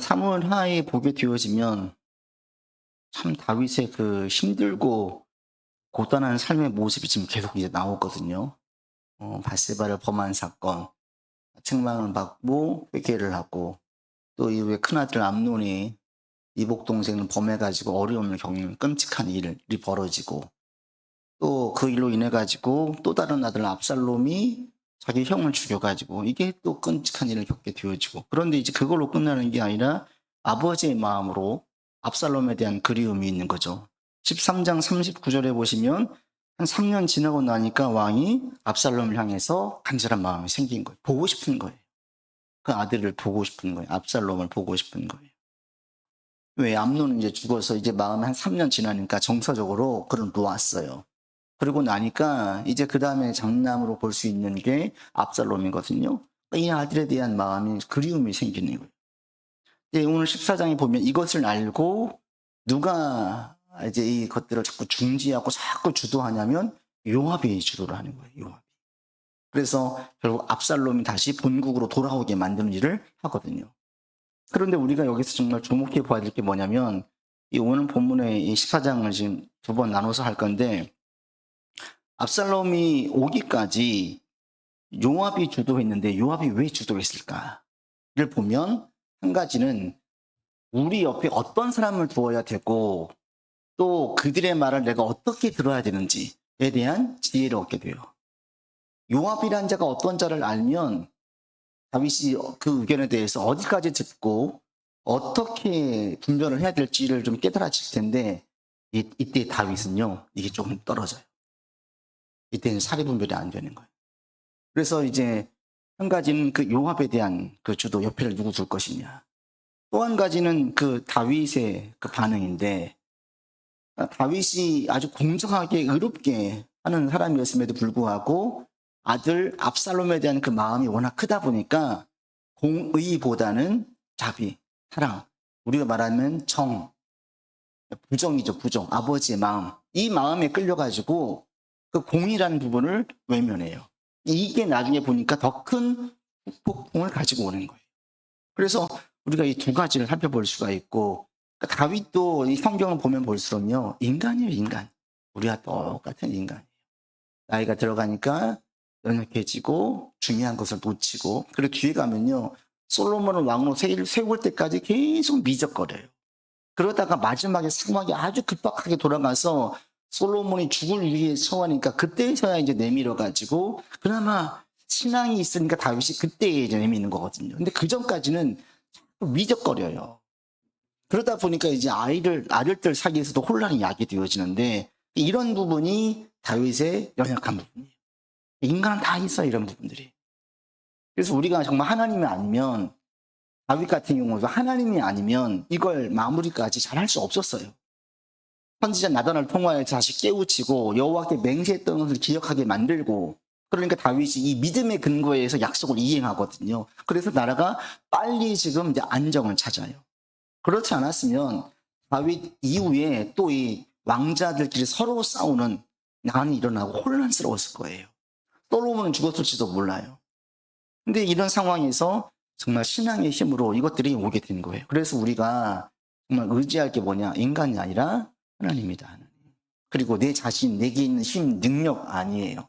사무엘하에 보게 되어지면 참 다윗의 그 힘들고 고단한 삶의 모습이 지금 계속 이제 나오거든요. 바세바를 범한 사건, 책망을 받고 회개를 하고, 또 이후에 큰아들 암논이 이복 동생을 범해가지고 어려움을 겪는 끔찍한 일이 벌어지고, 또 그 일로 인해 가지고 또 다른 아들 압살롬이 자기 형을 죽여가지고 이게 또 끔찍한 일을 겪게 되어지고, 그런데 이제 그걸로 끝나는 게 아니라 아버지의 마음으로 압살롬에 대한 그리움이 있는 거죠. 13장 39절에 보시면 한 3년 지나고 나니까 왕이 압살롬을 향해서 간절한 마음이 생긴 거예요. 보고 싶은 거예요. 그 아들을 보고 싶은 거예요. 압살롬을 보고 싶은 거예요. 왜? 암논은 이제 죽어서 이제 마음이 한 3년 지나니까 정서적으로 그걸 놓았어요. 그러고 나니까 이제 그 다음에 장남으로 볼 수 있는 게 압살롬이거든요. 이 아들에 대한 마음이 그리움이 생기는 거예요. 오늘 14장에 보면 이것을 알고 누가 이제 이것들을 자꾸 중지하고 자꾸 주도하냐면 요압이 주도를 하는 거예요. 요압이. 그래서 결국 압살롬이 다시 본국으로 돌아오게 만드는 일을 하거든요. 그런데 우리가 여기서 정말 주목해 봐야 될 게 뭐냐면, 이 오늘 본문의 이 14장을 지금 두 번 나눠서 할 건데, 압살롬이 오기까지 요압이 주도했는데 요압이 왜 주도했을까를 보면, 한 가지는 우리 옆에 어떤 사람을 두어야 되고 또 그들의 말을 내가 어떻게 들어야 되는지에 대한 지혜를 얻게 돼요. 요압이라는 자가 어떤 자를 알면 다윗이 그 의견에 대해서 어디까지 듣고 어떻게 분별을 해야 될지를 좀 깨달아질 텐데, 이때 다윗은요, 이게 조금 떨어져요. 이때는 사리 분별이 안 되는 거예요. 그래서 이제 한 가지는 그 요압에 대한 그 주도 옆에를 누구 둘 것이냐. 또 한 가지는 그 다윗의 그 반응인데, 다윗이 아주 공정하게 의롭게 하는 사람이었음에도 불구하고 아들 압살롬에 대한 그 마음이 워낙 크다 보니까 공의보다는 자비, 사랑, 우리가 말하면 부정이죠. 부정, 아버지의 마음, 이 마음에 끌려가지고 그 공의라는 부분을 외면해요. 이게 나중에 보니까 더 큰 폭풍을 가지고 오는 거예요. 그래서 우리가 이 두 가지를 살펴볼 수가 있고, 그러니까 다윗도 이 성경을 보면 볼수록요, 인간이에요. 인간. 우리와 똑같은 인간이에요. 나이가 들어가니까 연약해지고 중요한 것을 놓치고, 그리고 뒤에 가면요, 솔로몬을 왕으로 세울 때까지 계속 미적거려요. 그러다가 마지막에 상황이 아주 급박하게 돌아가서 솔로몬이 죽을 위기에 처하니까 그때서야 이제 내밀어가지고, 그나마 신앙이 있으니까 다윗이 그때 이제 내미는 거거든요. 근데 그 전까지는 미적거려요. 그러다 보니까 이제 아들들 사이에서도 혼란이 야기 되어지는데, 이런 부분이 다윗의 연약한 부분이에요. 인간은 다 있어요, 이런 부분들이. 그래서 우리가 정말 하나님이 아니면, 다윗 같은 경우도 하나님이 아니면 이걸 마무리까지 잘 할 수 없었어요. 선지자 나단을 통하여 다시 깨우치고 여호와께 맹세했던 것을 기억하게 만들고, 그러니까 다윗이 이 믿음의 근거에서 약속을 이행하거든요. 그래서 나라가 빨리 지금 이제 안정을 찾아요. 그렇지 않았으면 다윗 이후에 또 이 왕자들끼리 서로 싸우는 난이 일어나고 혼란스러웠을 거예요. 솔로몬은 죽었을지도 몰라요. 근데 이런 상황에서 정말 신앙의 힘으로 이것들이 오게 된 거예요. 그래서 우리가 정말 의지할 게 뭐냐? 인간이 아니라 하나님이다. 하나님. 그리고 내 자신, 내게 있는 힘, 능력 아니에요.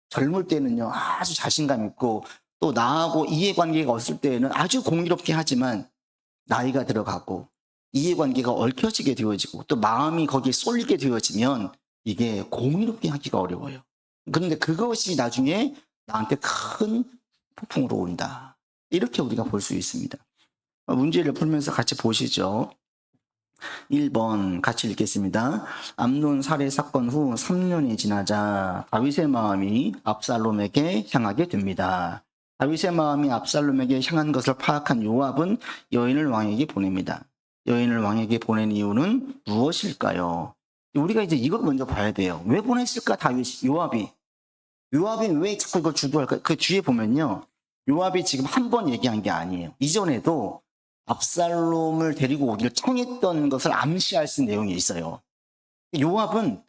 젊을 때는요, 아주 자신감 있고, 또 나하고 이해관계가 없을 때에는 아주 공의롭게 하지만, 나이가 들어가고 이해관계가 얽혀지게 되어지고 또 마음이 거기에 쏠리게 되어지면 이게 공의롭게 하기가 어려워요. 그런데 그것이 나중에 나한테 큰 폭풍으로 온다. 이렇게 우리가 볼 수 있습니다. 문제를 풀면서 같이 보시죠. 1번 같이 읽겠습니다. 암논 살해 사건 후 3년이 지나자 다윗의 마음이 압살롬에게 향하게 됩니다. 다윗의 마음이 압살롬에게 향한 것을 파악한 요압은 여인을 왕에게 보냅니다. 여인을 왕에게 보낸 이유는 무엇일까요? 우리가 이제 이걸 먼저 봐야 돼요. 왜 보냈을까? 요압이 왜 자꾸 이걸 주도할까? 그 뒤에 보면요, 요압이 지금 한 번 얘기한 게 아니에요. 이전에도 압살롬을 데리고 오기를 청했던 것을 암시할 수 있는 내용이 있어요. 요압은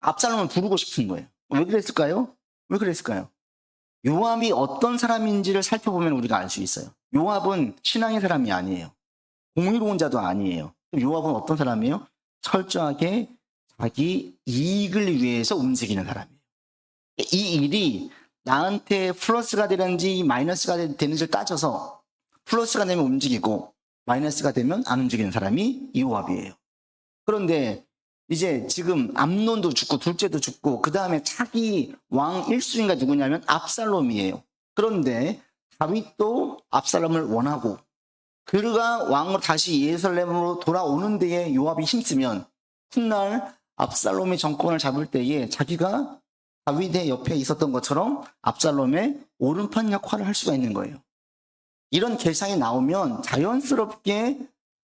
압살롬을 부르고 싶은 거예요. 왜 그랬을까요? 요압이 어떤 사람인지를 살펴보면 우리가 알 수 있어요. 요압은 신앙의 사람이 아니에요. 공의로운 자도 아니에요. 요압은 어떤 사람이에요? 철저하게 자기 이익을 위해서 움직이는 사람이에요. 이 일이 나한테 플러스가 되는지 마이너스가 되는지를 따져서 플러스가 되면 움직이고 마이너스가 되면 안 움직이는 사람이 요압이에요. 그런데 이제 지금 암논도 죽고 둘째도 죽고 그 다음에 차기 왕 1순위가 누구냐면 압살롬이에요. 그런데 다윗도 압살롬을 원하고 그가 왕으로 다시 예루살렘으로 돌아오는 데에 요압이 힘쓰면 훗날 압살롬이 정권을 잡을 때에 자기가 다윗의 옆에 있었던 것처럼 압살롬의 오른팔 역할을 할 수가 있는 거예요. 이런 계상이 나오면 자연스럽게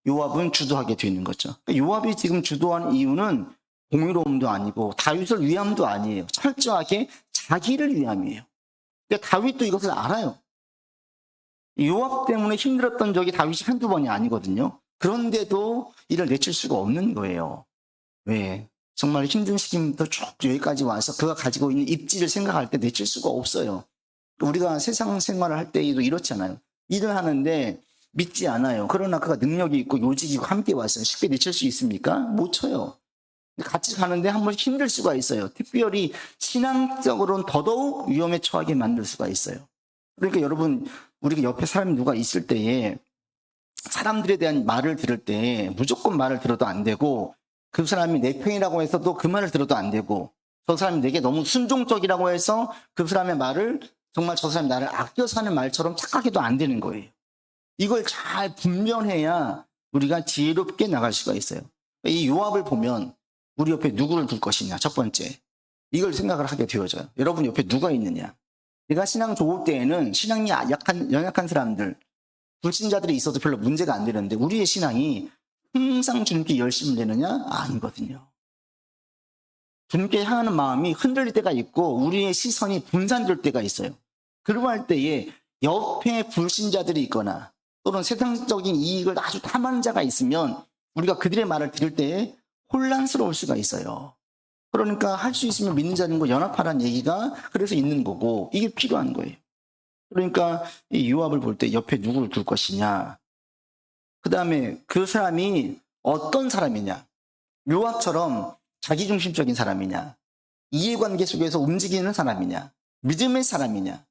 요압은 주도하게 되는 거죠. 요압이 지금 주도하는 이유는 공의로움도 아니고 다윗을 위함도 아니에요. 철저하게 자기를 위함이에요. 다윗도 이것을 알아요. 요압 때문에 힘들었던 적이 다윗이 한두 번이 아니거든요. 그런데도 이를 내칠 수가 없는 거예요. 왜? 정말 힘든 시기부터 쭉 여기까지 와서 그가 가지고 있는 입지를 생각할 때 내칠 수가 없어요. 우리가 세상 생활을 할 때에도 이렇잖아요. 일을 하는데 믿지 않아요. 그러나 그가 능력이 있고 요직이 있고 함께 왔어요. 쉽게 내칠 수 있습니까? 못 쳐요. 같이 가는데 한 번씩 힘들 수가 있어요. 특별히 신앙적으로는 더더욱 위험에 처하게 만들 수가 있어요. 그러니까 여러분, 우리가 옆에 사람이 누가 있을 때에 사람들에 대한 말을 들을 때 무조건 말을 들어도 안 되고 그 사람이 내 편이라고 해서도 그 말을 들어도 안 되고 저 사람이 내게 너무 순종적이라고 해서 그 사람의 말을 정말 저 사람이 나를 아껴서 하는 말처럼 착각해도 안 되는 거예요. 이걸 잘 분별해야 우리가 지혜롭게 나갈 수가 있어요. 이 요압을 보면 우리 옆에 누구를 둘 것이냐, 첫 번째. 이걸 생각을 하게 되어져요. 여러분 옆에 누가 있느냐. 내가 신앙 좋을 때에는 신앙이 연약한 사람들, 불신자들이 있어도 별로 문제가 안 되는데 우리의 신앙이 항상 주님께 열심을 내느냐? 아니거든요. 주님께 향하는 마음이 흔들릴 때가 있고 우리의 시선이 분산될 때가 있어요. 그러할 때에 옆에 불신자들이 있거나 또는 세상적인 이익을 아주 탐하는 자가 있으면 우리가 그들의 말을 들을 때에 혼란스러울 수가 있어요. 그러니까 할 수 있으면 믿는 자들과 연합하라는 얘기가 그래서 있는 거고 이게 필요한 거예요. 그러니까 이 요압을 볼 때 옆에 누구를 둘 것이냐. 그 다음에 그 사람이 어떤 사람이냐. 요압처럼 자기중심적인 사람이냐. 이해관계 속에서 움직이는 사람이냐. 믿음의 사람이냐.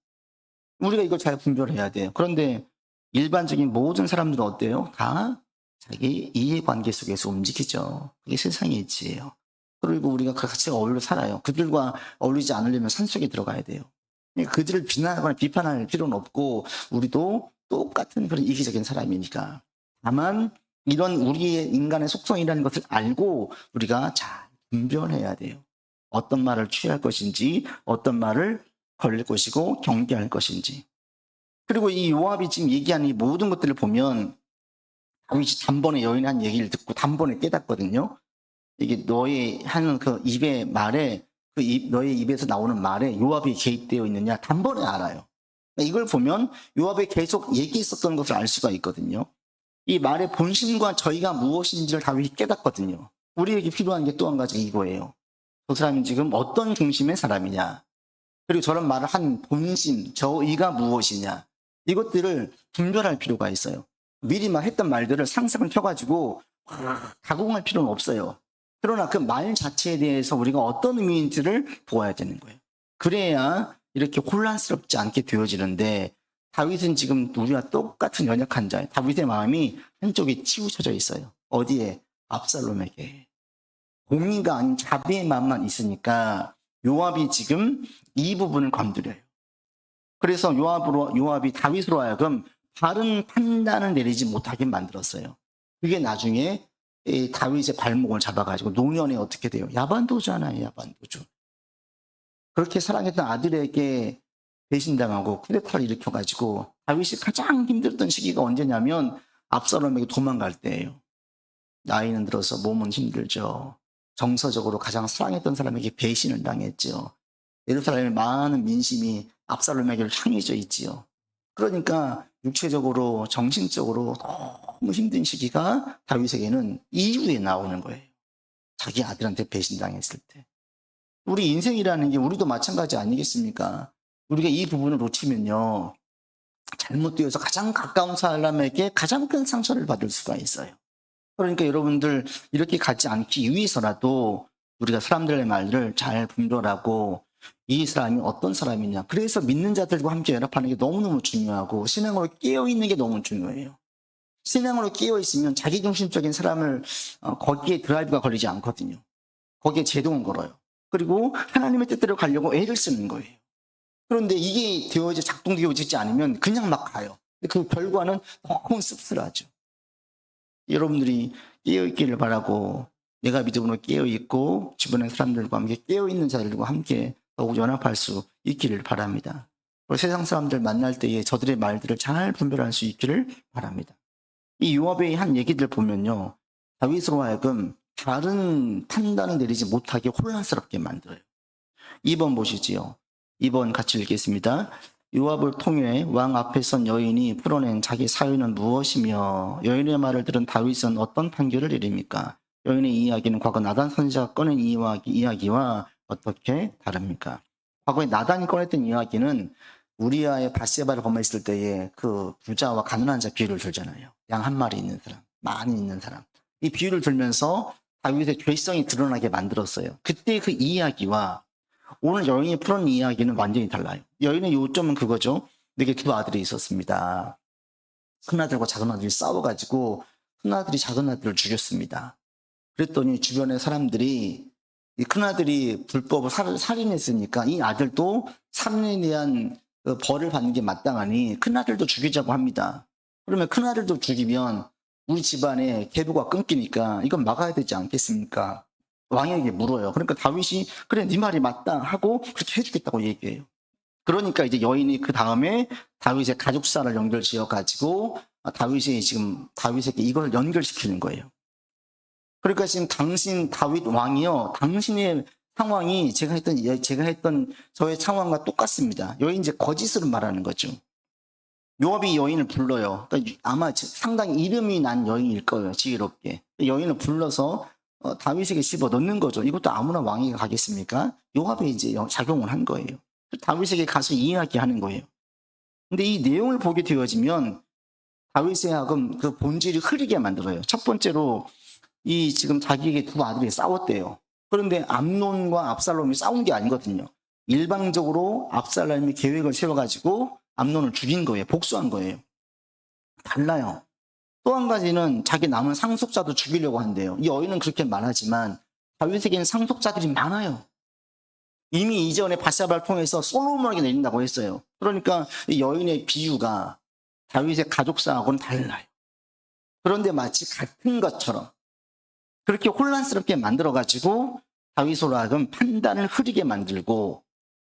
우리가 이걸 잘 분별해야 돼요. 그런데 일반적인 모든 사람들은 어때요? 다 자기 이해관계 속에서 움직이죠. 그게 세상의 이치예요. 그리고 우리가 같이 어울려 살아요. 그들과 어울리지 않으려면 산속에 들어가야 돼요. 그들을 비난하거나 비판할 필요는 없고 우리도 똑같은 그런 이기적인 사람이니까. 다만 이런 우리의 인간의 속성이라는 것을 알고 우리가 잘 분별해야 돼요. 어떤 말을 취할 것인지 어떤 말을 걸릴 것이고 경계할 것인지. 그리고 이 요압이 지금 얘기하는 이 모든 것들을 보면 다윗이 단번에 여인의 한 얘기를 듣고 단번에 깨닫거든요. 이게 너의 하는 그 입의 말에 너의 입에서 나오는 말에 요압이 개입되어 있느냐 단번에 알아요. 이걸 보면 요압이 계속 얘기했었던 것을 알 수가 있거든요. 이 말의 본심과 저희가 무엇인지를 다윗이 깨닫거든요. 우리에게 필요한 게 또 한 가지 이거예요. 저 사람이 지금 어떤 중심의 사람이냐. 그리고 저런 말을 한 본심, 저의가 무엇이냐. 이것들을 분별할 필요가 있어요. 미리 막 했던 말들을 상상을 펴가지고 가공할 필요는 없어요. 그러나 그 말 자체에 대해서 우리가 어떤 의미인지를 보아야 되는 거예요. 그래야 이렇게 혼란스럽지 않게 되어지는데 다윗은 지금 우리와 똑같은 연약한 자예요. 다윗의 마음이 한쪽에 치우쳐져 있어요. 어디에? 압살롬에게. 공의가 아닌 자비의 마음만 있으니까 요압이 지금 이 부분을 건드려요. 그래서 요압이 다윗으로 하여금 바른 판단을 내리지 못하게 만들었어요. 그게 나중에 다윗의 발목을 잡아가지고 노년에 어떻게 돼요? 야반도주잖아요. 야반도주. 그렇게 사랑했던 아들에게 배신당하고 쿠데타를 일으켜가지고 다윗이 가장 힘들었던 시기가 언제냐면 압살롬에게 도망갈 때예요. 나이는 들어서 몸은 힘들죠. 정서적으로 가장 사랑했던 사람에게 배신을 당했죠. 예루살렘의 많은 민심이 압살롬에게 향해져 있지요. 그러니까 육체적으로 정신적으로 너무 힘든 시기가 다윗에게는 이후에 나오는 거예요. 자기 아들한테 배신당했을 때. 우리 인생이라는 게 우리도 마찬가지 아니겠습니까? 우리가 이 부분을 놓치면요 잘못되어서 가장 가까운 사람에게 가장 큰 상처를 받을 수가 있어요. 그러니까 여러분들 이렇게 가지 않기 위해서라도 우리가 사람들의 말을 잘 분별하고 이 사람이 어떤 사람이냐. 그래서 믿는 자들과 함께 연합하는 게 너무너무 중요하고 신앙으로 깨어있는 게 너무 중요해요. 신앙으로 깨어있으면 자기중심적인 사람을 거기에 드라이브가 걸리지 않거든요. 거기에 제동을 걸어요. 그리고 하나님의 뜻대로 가려고 애를 쓰는 거예요. 그런데 이게 작동되어지지 않으면 그냥 막 가요. 근데 그 결과는 너무 씁쓸하죠. 여러분들이 깨어있기를 바라고 내가 믿음으로 깨어있고 주변의 사람들과 함께 깨어있는 자들과 함께 더욱 연합할 수 있기를 바랍니다. 그리고 세상 사람들 만날 때에 저들의 말들을 잘 분별할 수 있기를 바랍니다. 이 요압의 한 얘기들 보면요. 다윗으로 하여금 다른 판단을 내리지 못하게 혼란스럽게 만들어요. 2번 보시지요. 2번 같이 읽겠습니다. 요압을 통해 왕 앞에 선 여인이 풀어낸 자기 사유는 무엇이며 여인의 말을 들은 다윗은 어떤 판결을 내립니까? 여인의 이야기는 과거 나단 선지자가 꺼낸 이야기와 어떻게 다릅니까? 과거에 나단이 꺼냈던 이야기는 우리아의 밧세바를 범했을 때에 그 부자와 가난한 자 비유를 들잖아요. 양 한 마리 있는 사람, 많이 있는 사람. 이 비유를 들면서 다윗의 죄성이 드러나게 만들었어요. 그때 그 이야기와 오늘 여인이 풀어낸 이야기는 완전히 달라요. 여인의 요점은 그거죠. 내게 두 아들이 있었습니다. 큰아들과 작은아들이 싸워가지고 큰아들이 작은아들을 죽였습니다. 그랬더니 주변의 사람들이 이 큰아들이 불법을 살인했으니까 이 아들도 살인에 대한 벌을 받는 게 마땅하니 큰아들도 죽이자고 합니다. 그러면 큰아들도 죽이면 우리 집안에 계보가 끊기니까 이건 막아야 되지 않겠습니까? 왕에게 물어요. 그러니까 다윗이 그래 네 말이 맞다 하고 그렇게 해주겠다고 얘기해요. 그러니까 이제 여인이 그 다음에 다윗의 가족사를 연결지어 가지고 다윗에게 이걸 연결시키는 거예요. 그러니까 지금 다윗 왕이요, 당신의 상황이 제가 했던 저의 상황과 똑같습니다. 여인 이제 거짓으로 말하는 거죠. 요압이 여인을 불러요. 그러니까 아마 상당히 이름이 난 여인일 거예요. 지혜롭게 여인을 불러서 다윗에게 씹어 넣는 거죠. 이것도 아무나 왕이 가겠습니까? 요압에 이제 작용을 한 거예요. 다윗에게 가서 이야기하는 거예요. 근데 이 내용을 보게 되어지면 다윗의 하금 그 본질이 흐리게 만들어요. 첫 번째로 이 지금 자기에게 두 아들이 싸웠대요. 그런데 암논과 압살롬이 싸운 게 아니거든요. 일방적으로 압살롬이 계획을 세워가지고 암논을 죽인 거예요. 복수한 거예요. 달라요. 또 한 가지는 자기 남은 상속자도 죽이려고 한대요. 이 여인은 그렇게 말하지만 다윗에게는 상속자들이 많아요. 이미 이전에 밧세바를 통해서 솔로몬에게 내린다고 했어요. 그러니까 이 여인의 비유가 다윗의 가족사하고는 달라요. 그런데 마치 같은 것처럼 그렇게 혼란스럽게 만들어가지고 다윗으로 하여금 판단을 흐리게 만들고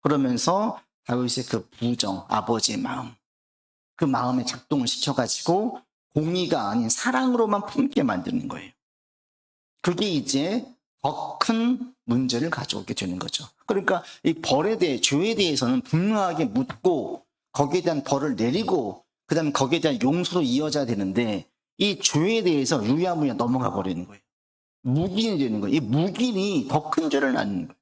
그러면서 다윗의 그 부정, 아버지의 마음, 그 마음에 작동을 시켜가지고 공의가 아닌 사랑으로만 품게 만드는 거예요. 그게 이제 더 큰 문제를 가져오게 되는 거죠. 그러니까 이 벌에 대해, 죄에 대해서는 분명하게 묻고 거기에 대한 벌을 내리고 그 다음에 거기에 대한 용서로 이어져야 되는데 이 죄에 대해서 유야무야 넘어가 버리는 거예요. 묵인이 되는 거예요. 이 묵인이 더 큰 죄를 낳는 거예요.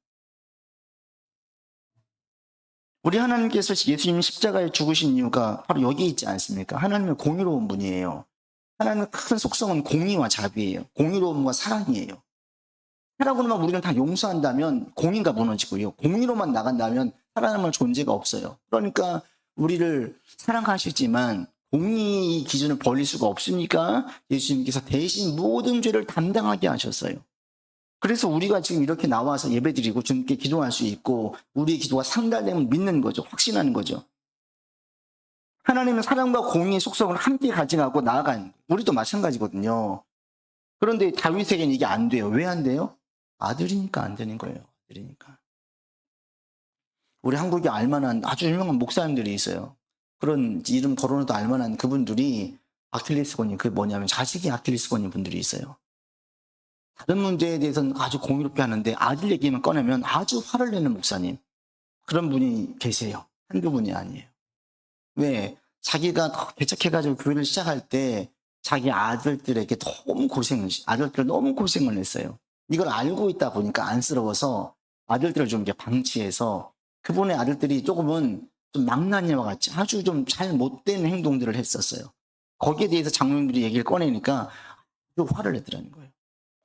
우리 하나님께서 예수님 십자가에 죽으신 이유가 바로 여기 있지 않습니까? 하나님은 공의로운 분이에요. 하나님의 큰 속성은 공의와 자비예요. 공의로움과 사랑이에요. 사랑으로만 우리는 다 용서한다면 공의가 무너지고요. 공의로만 나간다면 살아남을 존재가 없어요. 그러니까 우리를 사랑하시지만 공의 기준을 벌릴 수가 없으니까 예수님께서 대신 모든 죄를 담당하게 하셨어요. 그래서 우리가 지금 이렇게 나와서 예배드리고 주님께 기도할 수 있고 우리의 기도가 상달되면 믿는 거죠. 확신하는 거죠. 하나님은 사랑과 공의의 속성을 함께 가져가고 나아가는 거예요. 우리도 마찬가지거든요. 그런데 다윗에게는 이게 안 돼요. 왜 안 돼요? 아들이니까 안 되는 거예요. 아들이니까. 우리 한국에 알만한 아주 유명한 목사님들이 있어요. 그런 이름 거론해도 알만한 그분들이 아킬레스건이 그게 뭐냐면 자식이 아킬레스건인 분들이 있어요. 다른 문제에 대해서는 아주 공의롭게 하는데 아들 얘기만 꺼내면 아주 화를 내는 목사님. 그런 분이 계세요. 한두 분이 아니에요. 왜? 자기가 개척해가지고 교회를 시작할 때 자기 아들들에게 아들들 너무 고생을 했어요. 이걸 알고 있다 보니까 안쓰러워서 아들들을 좀 이렇게 방치해서 그분의 아들들이 조금은 좀 망나니와 같이 아주 좀 잘 못된 행동들을 했었어요. 거기에 대해서 장로님들이 얘기를 꺼내니까 또 화를 내더라는 거예요.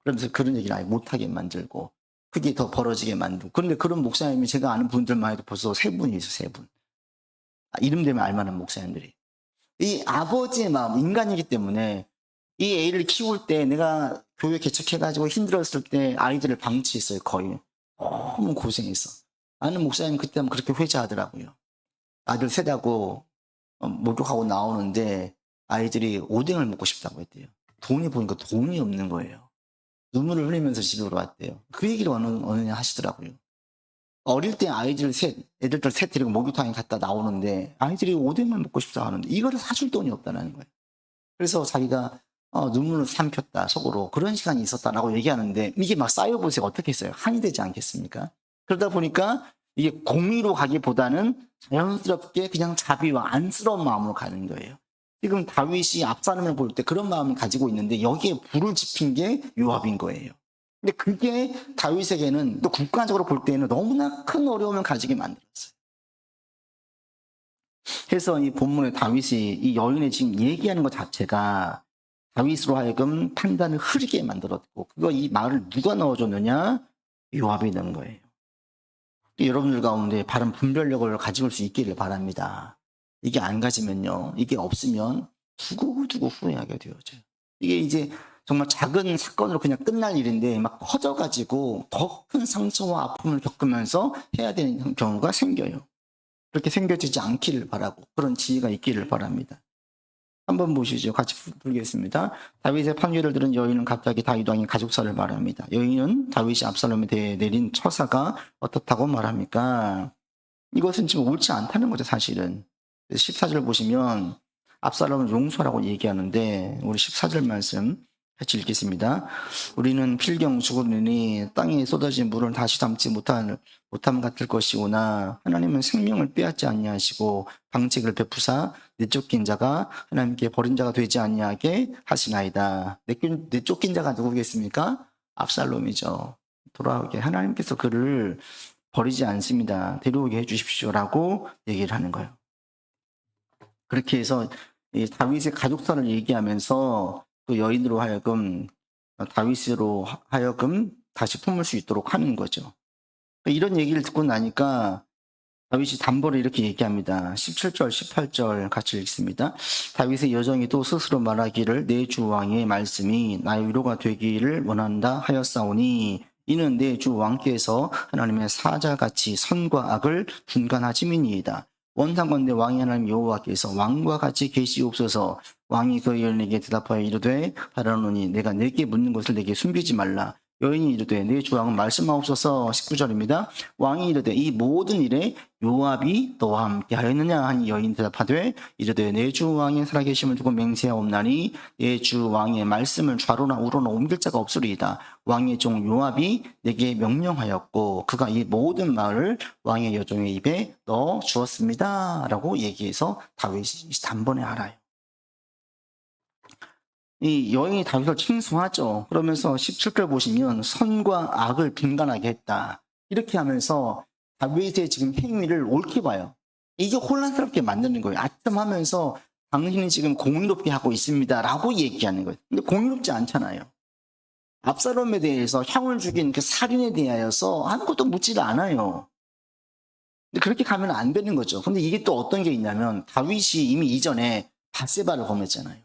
그러면서 그런 얘기를 아예 못하게 만들고 그게 더 벌어지게 만들고. 그런데 그런 목사님이 제가 아는 분들만 해도 벌써 3분이 있어요. 3분. 이름 되면 알만한 목사님들이. 이 아버지의 마음, 인간이기 때문에 이 애를 키울 때 내가 교회 개척해가지고 힘들었을 때 아이들을 방치했어요. 거의 너무 고생했어. 아는 목사님 그때 하면 그렇게 회자하더라고요. 아들 세다고 목욕하고 나오는데 아이들이 오뎅을 먹고 싶다고 했대요. 돈이 보니까 돈이 없는 거예요. 눈물을 흘리면서 집에 왔대요. 그 얘기를 어느 날 하시더라고요. 어릴 때 애들들 셋 데리고 목욕탕에 갔다 나오는데 아이들이 오뎅을 먹고 싶다 하는데 이거를 사줄 돈이 없다는 거예요. 그래서 자기가 눈물을 삼켰다 속으로 그런 시간이 있었다라고 얘기하는데 이게 막 쌓여보세요. 어떻게 했어요? 한이 되지 않겠습니까? 그러다 보니까 이게 공의로 가기보다는 자연스럽게 그냥 자비와 안쓰러운 마음으로 가는 거예요. 지금 다윗이 압살롬을 볼 때 그런 마음을 가지고 있는데 여기에 불을 지핀 게 요압인 거예요. 근데 그게 다윗에게는 또 국가적으로 볼 때는 너무나 큰 어려움을 가지게 만들었어요. 그래서 이 본문에 다윗이 이 여인의 지금 얘기하는 것 자체가 다윗으로 하여금 판단을 흐리게 만들었고 이 말을 누가 넣어줬느냐? 요압이 넣은 거예요. 여러분들 가운데 바른 분별력을 가질 수 있기를 바랍니다. 이게 안 가지면요. 이게 없으면 두고두고 후회하게 되어져요. 이게 이제 정말 작은 사건으로 그냥 끝날 일인데 막 커져가지고 더 큰 상처와 아픔을 겪으면서 해야 되는 경우가 생겨요. 그렇게 생겨지지 않기를 바라고 그런 지혜가 있기를 바랍니다. 한번 보시죠. 같이 부르겠습니다. 다윗의 판결을 들은 여인은 갑자기 다윗 왕의 가족사를 말합니다. 여인은 다윗이 압살롬에 대해 내린 처사가 어떻다고 말합니까? 이것은 지금 옳지 않다는 거죠, 사실은. 14절 보시면 압살롬은 용서라고 얘기하는데 우리 14절 말씀 같이 읽겠습니다. 우리는 필경 죽으리니 땅에 쏟아진 물을 다시 담지 못함 같을 것이오나 하나님은 생명을 빼앗지 아니하시고 방책을 베푸사 내쫓긴 자가 하나님께 버린 자가 되지 아니하게 하시나이다. 내쫓긴 자가 누구겠습니까? 압살롬이죠. 돌아오게 하나님께서 그를 버리지 않습니다. 데려오게 해주십시오라고 얘기를 하는 거예요. 그렇게 해서 다윗의 가족사를 얘기하면서 그 여인으로 하여금 다윗으로 하여금 다시 품을 수 있도록 하는 거죠. 이런 얘기를 듣고 나니까 다윗이 단번에 이렇게 얘기합니다. 17절, 18절 같이 읽습니다. 다윗의 여정이 또 스스로 말하기를 내 주 왕의 말씀이 나의 위로가 되기를 원한다 하였사오니 이는 내 주 왕께서 하나님의 사자같이 선과 악을 분간하심이니이다. 원상건대 왕이 하나님 여호와께서 왕과 같이 계시옵소서. 왕이 그 여인에게 대답하여 이르되 바라노니 내가 내게 묻는 것을 내게 숨기지 말라. 여인이 이르되 내 주 왕은 말씀하옵소서. 19절입니다. 왕이 이르되 이 모든 일에 요압이 너와 함께 하였느냐 하니 여인 대답하되 이르되 내 주 왕의 살아계심을 두고 맹세하옵나니 내 주 왕의 말씀을 좌로나 우로나 옮길 자가 없으리이다. 왕의 종 요압이 내게 명령하였고 그가 이 모든 말을 왕의 여종의 입에 넣어 주었습니다 라고 얘기해서 다윗이 단번에 알아요. 이 여인이 다윗을 칭송하죠. 그러면서 17절 보시면 선과 악을 분간하게 했다. 이렇게 하면서 다윗의 지금 행위를 옳게 봐요. 이게 혼란스럽게 만드는 거예요. 아첨하면서 당신이 지금 공의롭게 하고 있습니다 라고 얘기하는 거예요. 근데 공의롭지 않잖아요. 압살롬에 대해서 형을 죽인 그 살인에 대하여서 아무것도 묻지를 않아요. 근데 그렇게 가면 안 되는 거죠. 근데 이게 또 어떤 게 있냐면 다윗이 이미 이전에 밧세바를 범했잖아요.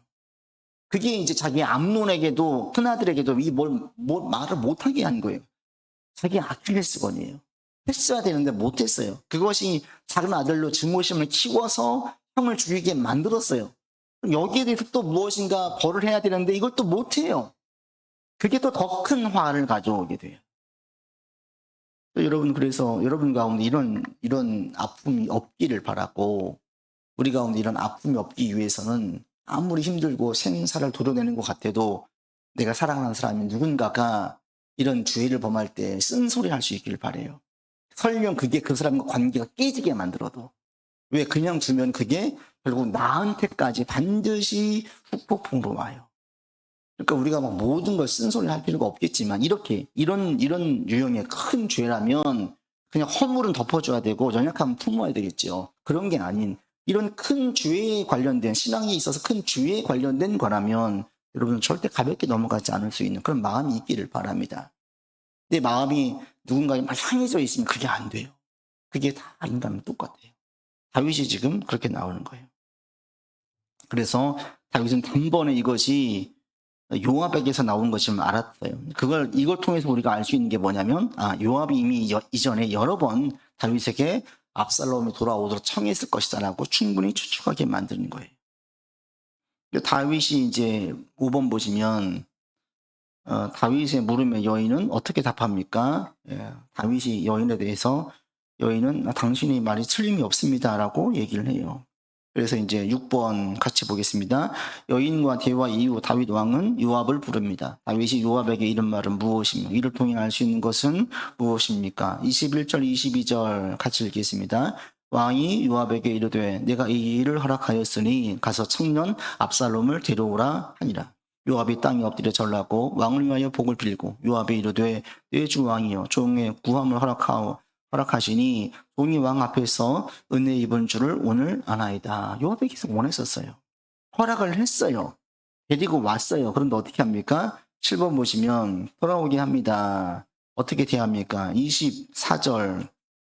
그게 이제 자기 암논에게도 큰아들에게도 말을 못하게 한 거예요. 자기 아킬레스건이에요. 했어야 되는데 못했어요. 그것이 작은 아들로 증오심을 키워서 형을 죽이게 만들었어요. 여기에 대해서 또 무엇인가 벌을 해야 되는데 이걸 또 못해요. 그게 또 더 큰 화를 가져오게 돼요. 여러분, 그래서 여러분 가운데 이런 아픔이 없기를 바라고, 우리 가운데 이런 아픔이 없기 위해서는 아무리 힘들고 생사를 도려내는 것 같아도 내가 사랑하는 사람이 누군가가 이런 죄를 범할 때 쓴소리 할 수 있기를 바라요. 설령 그게 그 사람과 관계가 깨지게 만들어도. 왜 그냥 두면 그게 결국 나한테까지 반드시 후폭풍으로 와요. 그러니까 우리가 막 모든 걸 쓴소리를 할 필요가 없겠지만 이런 유형의 큰 죄라면 그냥 허물은 덮어줘야 되고 연약함은 품어야 되겠죠. 그런 게 아닌 이런 큰 주에 관련된 신앙에 있어서 큰 주에 관련된 거라면 여러분 절대 가볍게 넘어가지 않을 수 있는 그런 마음이 있기를 바랍니다. 내 마음이 누군가에 막 향해져 있으면 그게 안 돼요. 그게 다 인간은 똑같아요. 다윗이 지금 그렇게 나오는 거예요. 그래서 다윗은 단번에 이것이 요압에게서 나온 것임을 알았어요. 이걸 통해서 우리가 알 수 있는 게 뭐냐면, 요압이 이미 이전에 여러 번 다윗에게 압살롬이 돌아오도록 청했을 것이다라고 충분히 추측하게 만드는 거예요. 다윗이 이제 5번 보시면, 다윗의 물음에 여인은 어떻게 답합니까? 다윗이 여인에 대해서 여인은 당신의 말이 틀림이 없습니다라고 얘기를 해요. 그래서 이제 6번 같이 보겠습니다. 여인과 대화 이후 다윗 왕은 요압을 부릅니다. 다윗이 요압에게 이런 말은 무엇이며 이를 통해 알 수 있는 것은 무엇입니까? 21절 22절 같이 읽겠습니다. 왕이 요압에게 이르되 내가 이 일을 허락하였으니 가서 청년 압살롬을 데려오라 하니라. 요압이 땅에 엎드려 절하고 왕을 위하여 복을 빌고 요압이 이르되 내 주 왕이여 종의 구함을 허락하시니 종이 왕 앞에서 은혜 입은 줄을 오늘 아나이다. 요압이 계속 원했었어요. 허락을 했어요. 데리고 왔어요. 그런데 어떻게 합니까? 7번 보시면 돌아오게 합니다. 어떻게 대합니까? 24절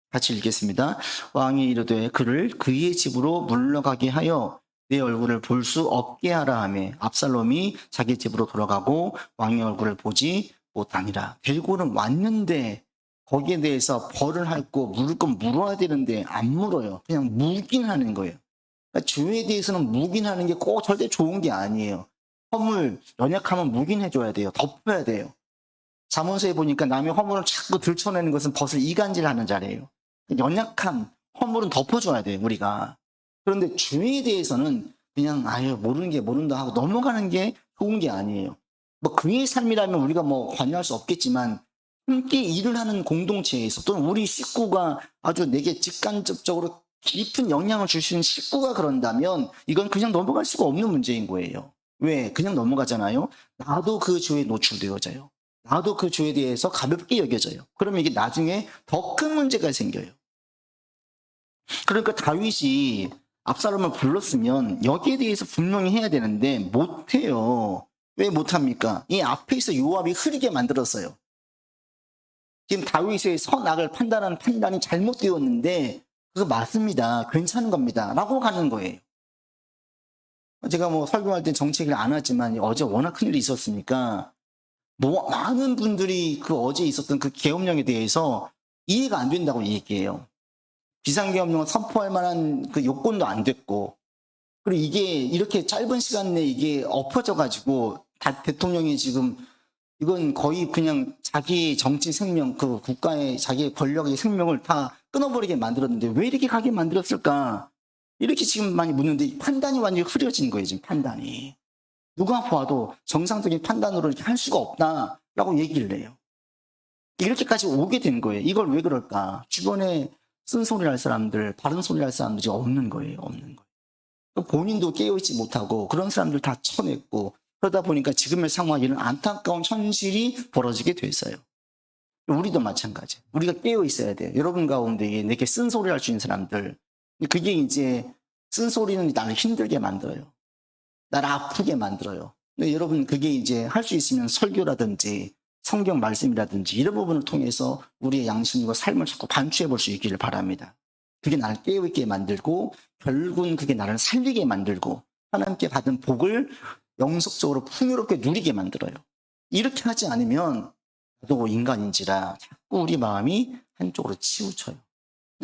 같이 읽겠습니다. 왕이 이르되 그를 그의 집으로 물러가게 하여 내 얼굴을 볼 수 없게 하라 하며 압살롬이 자기 집으로 돌아가고 왕의 얼굴을 보지 못하니라. 데리고는 왔는데 거기에 대해서 벌을 할고 물을 건 물어야 되는데 안 물어요. 그냥 묵인하는 거예요. 그러니까 죄에 대해서는 묵인하는 게 꼭 절대 좋은 게 아니에요. 허물, 연약하면 묵인해줘야 돼요. 덮어야 돼요. 잠언서에 보니까 남의 허물을 자꾸 들춰내는 것은 벗을 이간질하는 자리예요. 연약함, 허물은 덮어줘야 돼요, 우리가. 그런데 죄에 대해서는 그냥 아유 모르는 게 모른다 하고 넘어가는 게 좋은 게 아니에요. 뭐 그의 삶이라면 우리가 뭐 관여할 수 없겠지만 함께 일을 하는 공동체에서 또는 우리 식구가 아주 내게 직간접적으로 깊은 영향을 줄 수 있는 식구가 그런다면 이건 그냥 넘어갈 수가 없는 문제인 거예요. 왜? 그냥 넘어가잖아요. 나도 그 죄에 노출되어져요. 나도 그 죄에 대해서 가볍게 여겨져요. 그러면 이게 나중에 더 큰 문제가 생겨요. 그러니까 다윗이 압살롬을 불렀으면 여기에 대해서 분명히 해야 되는데 못해요. 왜 못합니까? 이 앞에 있어 요압이 흐리게 만들었어요. 지금 다윗의 선악을 판단하는 판단이 잘못되었는데 그거 맞습니다. 괜찮은 겁니다. 라고 가는 거예요. 제가 뭐 설교할 때 정책을 안 하지만 어제 워낙 큰일이 있었으니까 뭐 많은 분들이 그 어제 있었던 그 계엄령에 대해서 이해가 안 된다고 얘기해요. 비상계엄령을 선포할 만한 그 요건도 안 됐고, 그리고 이게 이렇게 짧은 시간 내에 이게 엎어져가지고 대통령이 지금 이건 거의 그냥 자기 정치 생명, 그 국가의 자기의 권력의 생명을 다 끊어버리게 만들었는데 왜 이렇게 가게 만들었을까? 이렇게 지금 많이 묻는데 판단이 완전히 흐려진 거예요, 지금 판단이. 누가 봐도 정상적인 판단으로 이렇게 할 수가 없다라고 얘기를 해요. 이렇게까지 오게 된 거예요. 이걸 왜 그럴까? 주변에 쓴소리 할 사람들, 바른 소리 할 사람들이 없는 거예요. 없는 거예요. 본인도 깨어있지 못하고 그런 사람들 다 쳐냈고 그러다 보니까 지금의 상황에 이런 안타까운 현실이 벌어지게 됐어요. 우리도 마찬가지. 우리가 깨어있어야 돼요. 여러분 가운데 내게 쓴소리 할 수 있는 사람들. 그게 이제 쓴소리는 나를 힘들게 만들어요. 나를 아프게 만들어요. 근데 여러분 그게 이제 할 수 있으면 설교라든지 성경 말씀이라든지 이런 부분을 통해서 우리의 양심과 삶을 자꾸 반추해 볼 수 있기를 바랍니다. 그게 나를 깨어있게 만들고 결국은 그게 나를 살리게 만들고 하나님께 받은 복을 영속적으로 풍요롭게 누리게 만들어요. 이렇게 하지 않으면 나도 인간인지라 자꾸 우리 마음이 한쪽으로 치우쳐요.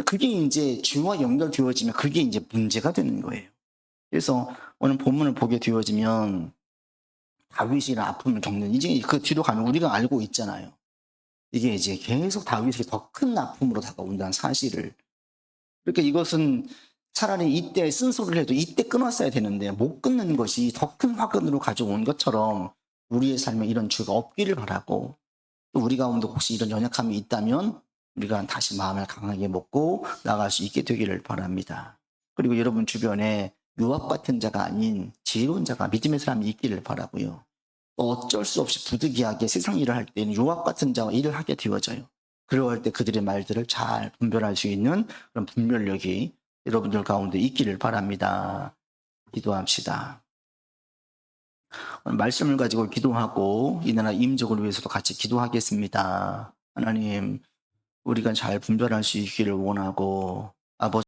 그게 이제 죄와 연결되어지면 그게 이제 문제가 되는 거예요. 그래서 오늘 본문을 보게 되어지면 다윗이 이런 아픔을 겪는, 이제 그 뒤로 가면 우리가 알고 있잖아요. 이게 이제 계속 다윗에게 더 큰 아픔으로 다가온다는 사실을. 그러니까 이것은 차라리 이때 쓴소리를 해도 이때 끊었어야 되는데 못 끊는 것이 더 큰 화근으로 가져온 것처럼 우리의 삶에 이런 죄가 없기를 바라고, 또 우리 가운데 혹시 이런 연약함이 있다면 우리가 다시 마음을 강하게 먹고 나아갈 수 있게 되기를 바랍니다. 그리고 여러분 주변에 요압 같은 자가 아닌 지혜로운 자가, 믿음의 사람이 있기를 바라고요. 어쩔 수 없이 부득이하게 세상 일을 할 때는 요압 같은 자와 일을 하게 되어져요. 그럴 때 그들의 말들을 잘 분별할 수 있는 그런 분별력이 여러분들 가운데 있기를 바랍니다. 기도합시다. 오늘 말씀을 가지고 기도하고 이 나라 임적을 위해서도 같이 기도하겠습니다. 하나님, 우리가 잘 분별할 수 있기를 원하고 아버지